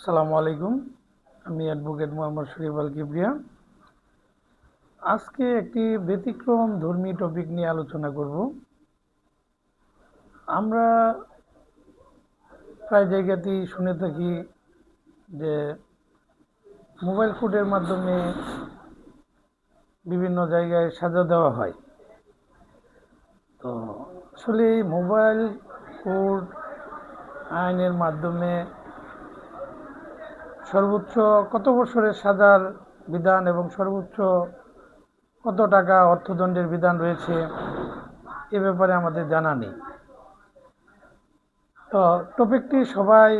আসসালামু আলাইকুম। আমি অ্যাডভোকেট মোহাম্মদ শরীফ আল কিবরিয়া। আজকে একটি ব্যতিক্রম ধর্মী টপিক নিয়ে আলোচনা করব। আমরা প্রায় জায়গাতেই শুনে থাকি যে মোবাইল কোর্টের মাধ্যমে বিভিন্ন জায়গায় সাজা দেওয়া হয়। তো আসলে এই মোবাইল কোর্ট আইনের মাধ্যমে সর্বোচ্চ কত বছরের সাজার বিধান এবং সর্বোচ্চ কত টাকা অর্থদণ্ডের বিধান রয়েছে এ ব্যাপারে আমাদের জানা নেই। তো টপিকটি সবাই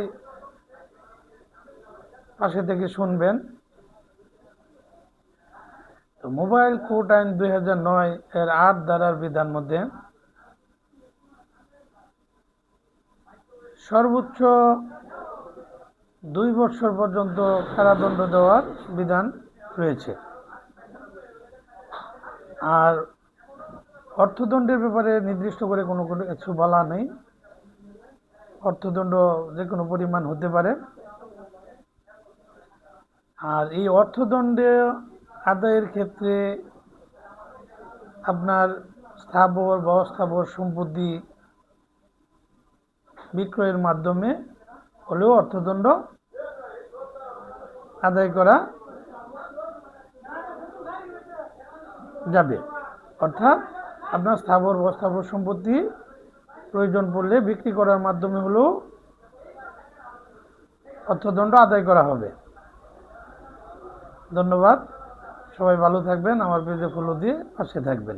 পাশে থেকে শুনবেন। তো মোবাইল কোর্ট আইন 2009 এর 8 ধারার বিধান মধ্যে সর্বোচ্চ 2 বছর পর্যন্ত কারাদণ্ড দেওয়ার বিধান রয়েছে। আর অর্থদণ্ডের ব্যাপারে নির্দিষ্ট করে কোনো কিছু বলা নেই। অর্থদণ্ড যে কোনো পরিমাণ হতে পারে। আর এই অর্থদণ্ডে আদায়ের ক্ষেত্রে আপনার স্থাবর বা অস্থাবর সম্পত্তি বিক্রয়ের মাধ্যমে হলেও অর্থদণ্ড আদায় করা যাবে। অর্থাৎ আপনার স্থাবর বা অস্থাবর সম্পত্তি প্রয়োজন পড়লে বিক্রি করার মাধ্যমে হলেও অর্থদণ্ড আদায় করা হবে। ধন্যবাদ। সবাই ভালো থাকবেন। আমার পেজে ফলো দিয়ে পাশে থাকবেন।